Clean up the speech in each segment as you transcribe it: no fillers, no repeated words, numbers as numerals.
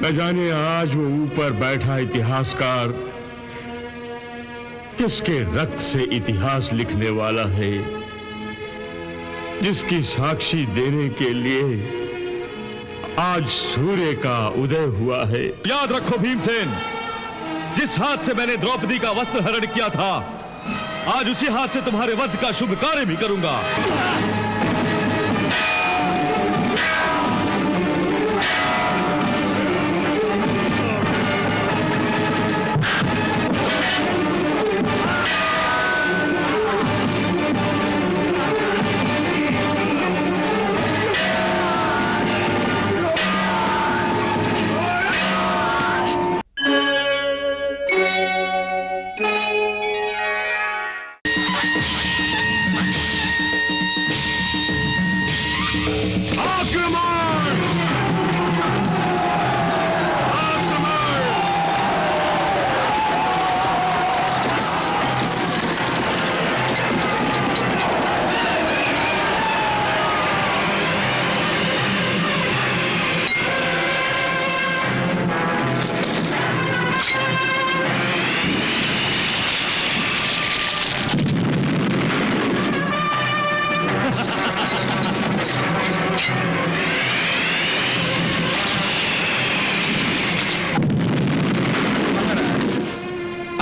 न जाने आज वो ऊपर बैठा इतिहासकार किसके रक्त से इतिहास लिखने वाला है, जिसकी साक्षी देने के लिए आज सूर्य का उदय हुआ है। याद रखो भीमसेन, जिस हाथ से मैंने द्रौपदी का वस्त्र हरण किया था, आज उसी हाथ से तुम्हारे वध का शुभ कार्य भी करूंगा।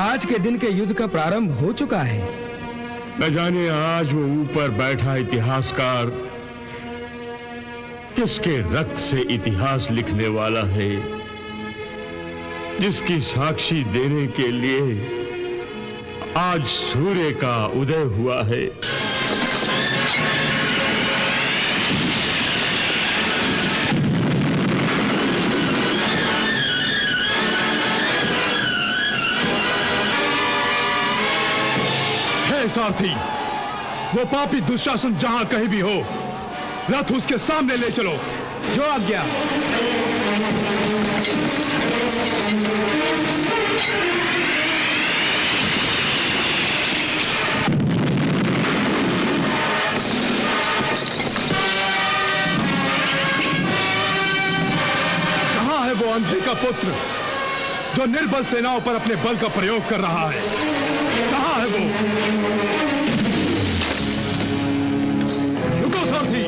आज के दिन के युद्ध का प्रारंभ हो चुका है। न जाने आज वो ऊपर बैठा इतिहासकार किसके रक्त से इतिहास लिखने वाला है, जिसकी साक्षी देने के लिए आज सूर्य का उदय हुआ है। सारथी, वो पापी दुशासन जहां कहीं भी हो, रथ उसके सामने ले चलो। जो आज्ञा। कहां है वो अंधे का पुत्र जो निर्बल सेनाओं पर अपने बल का प्रयोग कर रहा है? कहां है वो? रुको सारथी।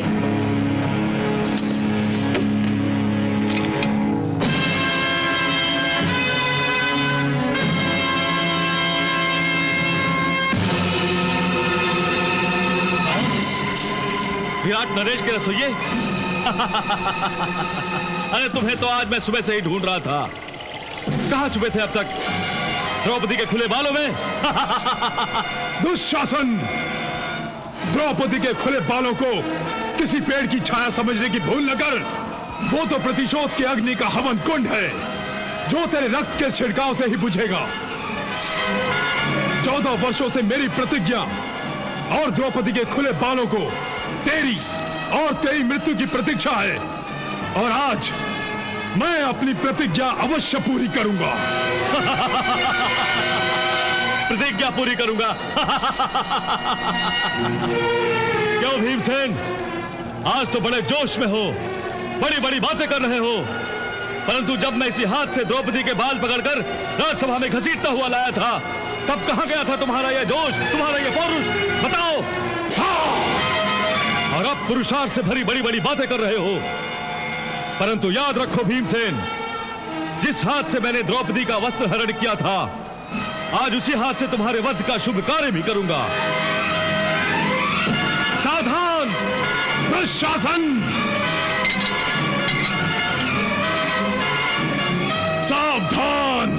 विराट नरेश के रसोइये। अरे तुम्हें तो आज मैं सुबह से ही ढूंढ रहा था। कहां छुपे थे अब तक? द्रौपदी के खुले बालों में? दुशासन, द्रौपदी के खुले बालों को किसी पेड़ की छाया समझने की भूल न कर। वो तो प्रतिशोध के अग्नि का हवन कुंड है, जो तेरे रक्त के छिड़काव से ही बुझेगा। 14 वर्षों से मेरी प्रतिज्ञा और द्रौपदी के खुले बालों को तेरी और तेरी मृत्यु की प्रतीक्षा है, और आज मैं अपनी प्रतिज्ञा अवश्य पूरी करूंगा। प्रतिज्ञा पूरी करूंगा। क्यों भीमसेन, आज तो बड़े जोश में हो, बड़ी बड़ी बातें कर रहे हो, परंतु जब मैं इसी हाथ से द्रौपदी के बाल पकड़कर राजसभा में घसीटता हुआ लाया था, तब कहां गया था तुम्हारा यह जोश, तुम्हारा यह पौरुष? बताओ। हाँ। और अब पुरुषार्थ से भरी बड़ी बड़ी बातें कर रहे हो, परंतु याद रखो भीमसेन, जिस हाथ से मैंने द्रौपदी का वस्त्र हरण किया था, आज उसी हाथ से तुम्हारे वध का शुभ कार्य भी करूंगा। सावधान दुशासन, सावधान।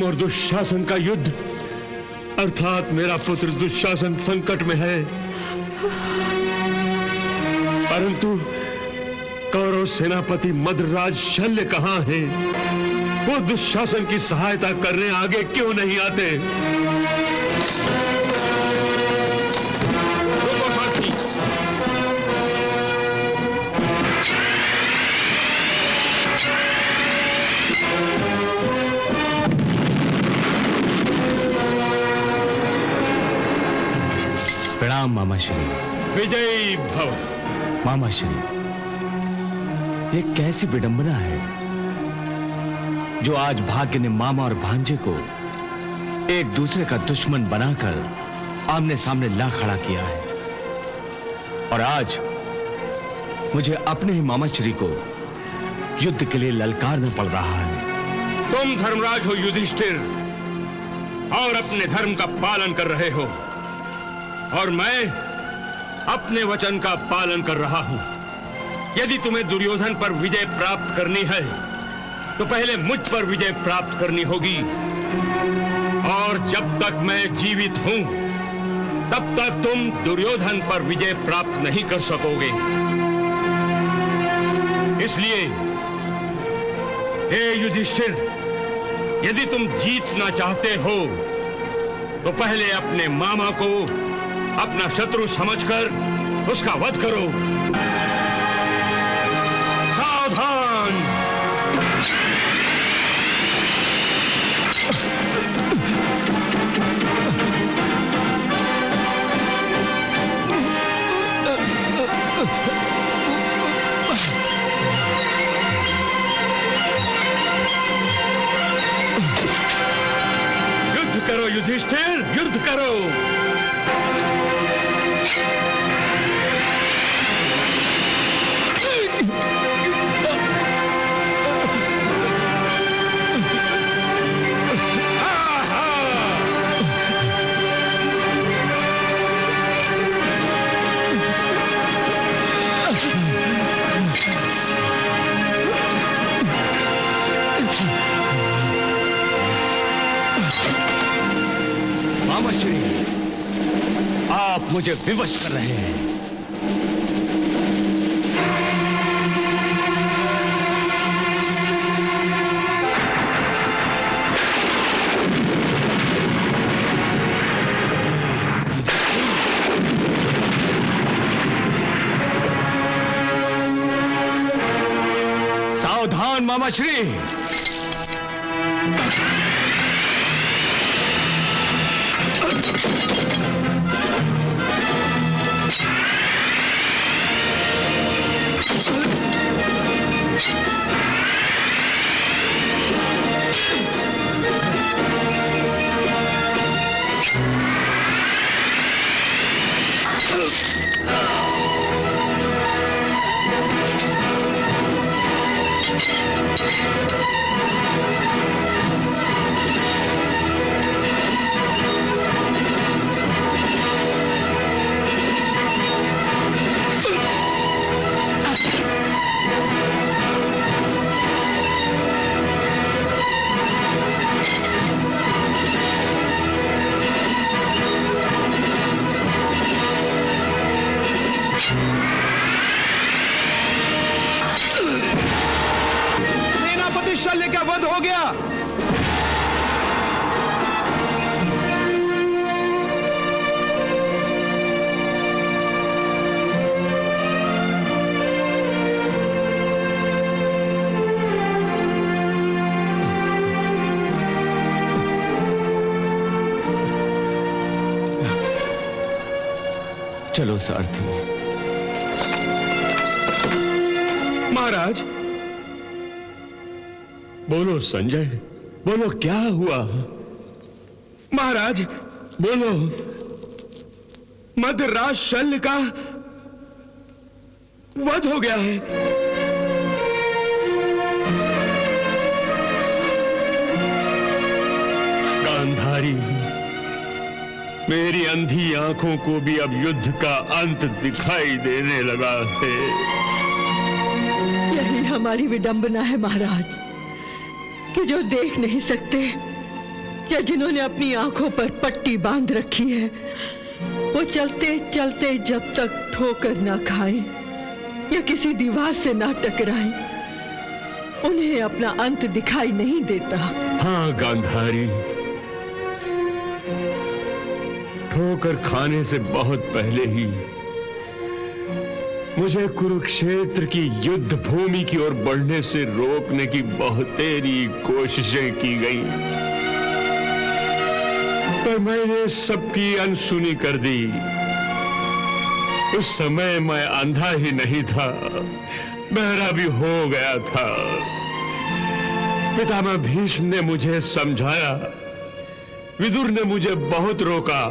और दुशासन का युद्ध, अर्थात मेरा पुत्र दुशासन संकट में है, परंतु कौरव सेनापति मद्रराज शल्य कहां है? वो दुशासन की सहायता करने आगे क्यों नहीं आते? रुको साथी, प्रणाम मामा श्री। विजयी भव। मामा श्री, ये कैसी विडंबना है जो आज भाग्य ने मामा और भांजे को एक दूसरे का दुश्मन बनाकर आमने सामने ला खड़ा किया है, और आज मुझे अपने ही मामा श्री को युद्ध के लिए ललकारना पड़ रहा है। तुम धर्मराज हो युधिष्ठिर, और अपने धर्म का पालन कर रहे हो, और मैं अपने वचन का पालन कर रहा हूं। यदि तुम्हें दुर्योधन पर विजय प्राप्त करनी है तो पहले मुझ पर विजय प्राप्त करनी होगी, और जब तक मैं जीवित हूं तब तक तुम दुर्योधन पर विजय प्राप्त नहीं कर सकोगे। इसलिए हे युधिष्ठिर, यदि तुम जीतना चाहते हो तो पहले अपने मामा को अपना शत्रु समझकर उसका वध करो। सावधान! युद्ध करो युधिष्ठिर, युद्ध करो। मामा श्री, आप मुझे विवश कर रहे हैं। सावधान मामा श्री। सेनापति शल्य का वध हो गया। चलो सारथी। महाराज, बोलो संजय, बोलो क्या हुआ? महाराज, बोलो। मद्रराज शल्य का वध हो गया है। गांधारी, मेरी अंधी आंखों को भी अब युद्ध का अंत दिखाई देने लगा है। यही हमारी विडंबना है महाराज, कि जो देख नहीं सकते या जिन्होंने अपनी आंखों पर पट्टी बांध रखी है, वो चलते चलते जब तक ठोकर ना खाएं या किसी दीवार से ना टकराएं, उन्हें अपना अंत दिखाई नहीं देता। हाँ गांधारी, ठोकर खाने से बहुत पहले ही मुझे कुरुक्षेत्र की युद्ध भूमि की ओर बढ़ने से रोकने की बहुतेरी कोशिशें की गई, पर मैंने सबकी अनसुनी कर दी। उस समय मैं अंधा ही नहीं था, बहरा भी हो गया था। पितामह भीष्म ने मुझे समझाया, विदुर ने मुझे बहुत रोका,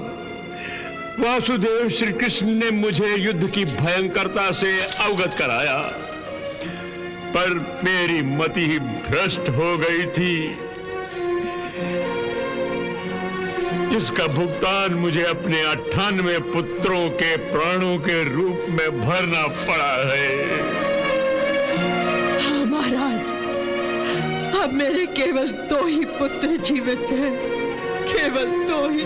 वासुदेव श्री कृष्ण ने मुझे युद्ध की भयंकरता से अवगत कराया, पर मेरी मति ही भ्रष्ट हो गई थी, जिसका भुगतान मुझे अपने 98 पुत्रों के प्राणों के रूप में भरना पड़ा है। हाँ महाराज, अब मेरे केवल 2 ही पुत्र जीवित हैं, केवल 2 ही।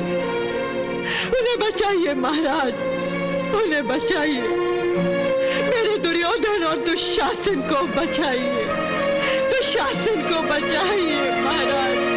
उन्हें बचाइए महाराज, उन्हें बचाइए। मेरे दुर्योधन और दुशासन को बचाइए, दुशासन को बचाइए महाराज।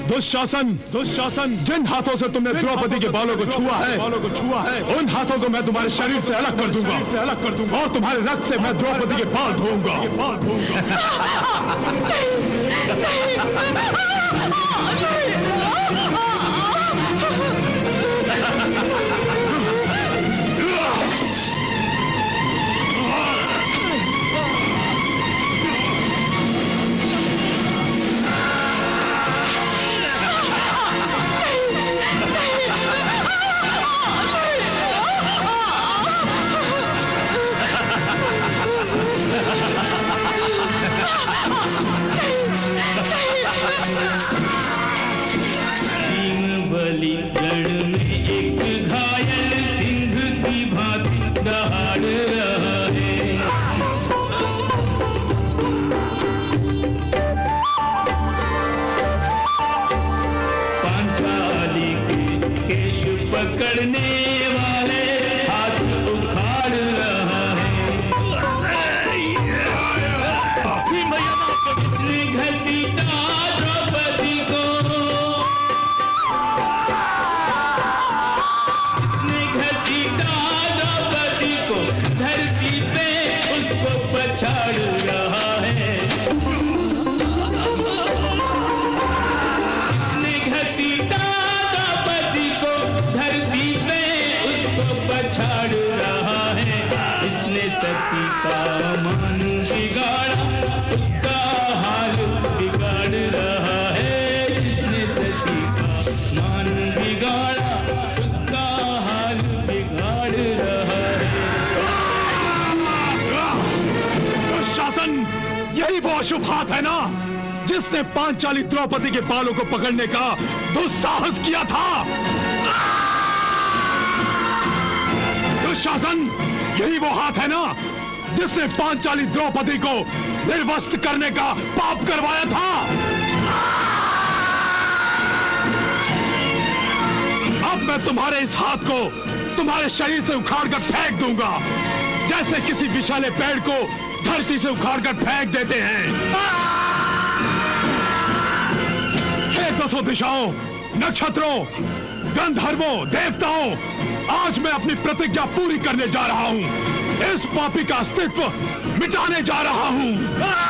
दुशासन, दुशासन, जिन हाथों से तुमने द्रौपदी के बालों को छुआ है, उन हाथों को मैं तुम्हारे शरीर से अलग कर दूंगा, और तुम्हारे रक्त से मैं द्रौपदी के बाल धोऊंगा। यही वो अशुभ हाथ है ना जिसने पांचाली द्रौपदी के बालों को पकड़ने का दुस्साहस किया था। दुशासन, यही वो हाथ है ना जिसने पांचाली द्रौपदी को निर्वस्त्र करने का पाप करवाया था। अब मैं तुम्हारे इस हाथ को तुम्हारे शरीर से उखाड़कर फेंक दूंगा, जैसे किसी विशाले पेड़ को धरती से उखाड़कर फेंक देते हैं। हे दसों दिशाओं, नक्षत्रों, गंधर्वों, देवताओं, आज मैं अपनी प्रतिज्ञा पूरी करने जा रहा हूं। इस पापी का अस्तित्व मिटाने जा रहा हूं।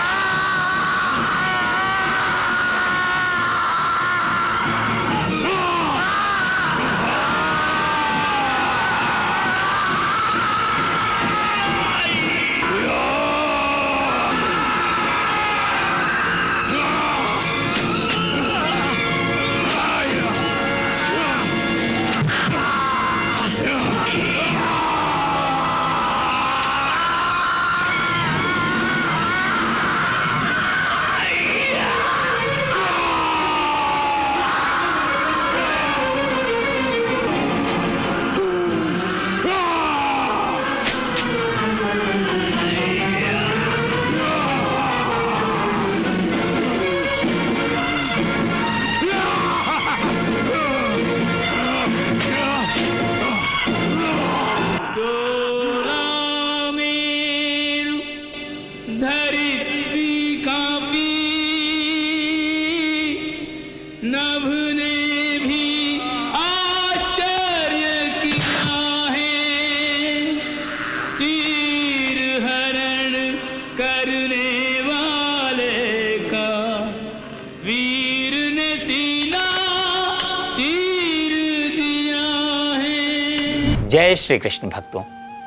जय श्री कृष्ण भक्तों,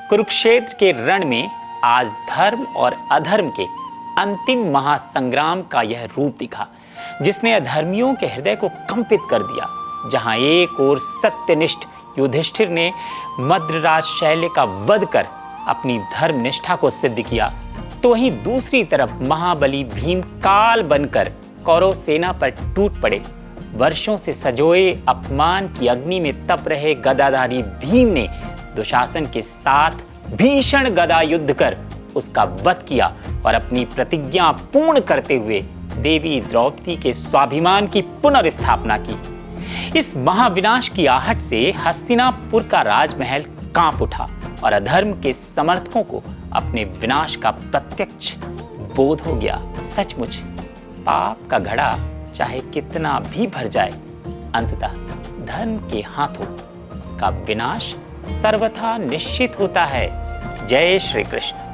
कुरुक्षेत्र के रण में आज धर्म और अधर्म के अंतिम महासंग्राम का यह रूप दिखा, जिसने अधर्मियों के हृदय को कंपित कर दिया। जहां एक ओर सत्यनिष्ठ युधिष्ठिर ने मद्रराज शैल्य का वध कर अपनी धर्म निष्ठा को सिद्ध किया, तो वहीं दूसरी तरफ महाबली भीम काल बनकर कौरव सेना पर टूट पड़े। वर्षों से सजोए अपमान की अग्नि में तप रहे गदाधारी भीम ने दुशासन के साथ भीषण गदा युद्ध कर उसका वध किया और अपनी प्रतिज्ञा पूर्ण करते हुए देवी द्रौपदी के स्वाभिमान की पुनर्स्थापना की। इस महाविनाश की आहट से हस्तिनापुर का राजमहल कांप उठा और अधर्म के समर्थकों को अपने विनाश का प्रत्यक्ष बोध हो गया। सचमुच पाप का घड़ा चाहे कितना भी भर जाए, अंततः धर्म के हाथों उसका विनाश सर्वथा निश्चित होता है। जय श्री कृष्ण।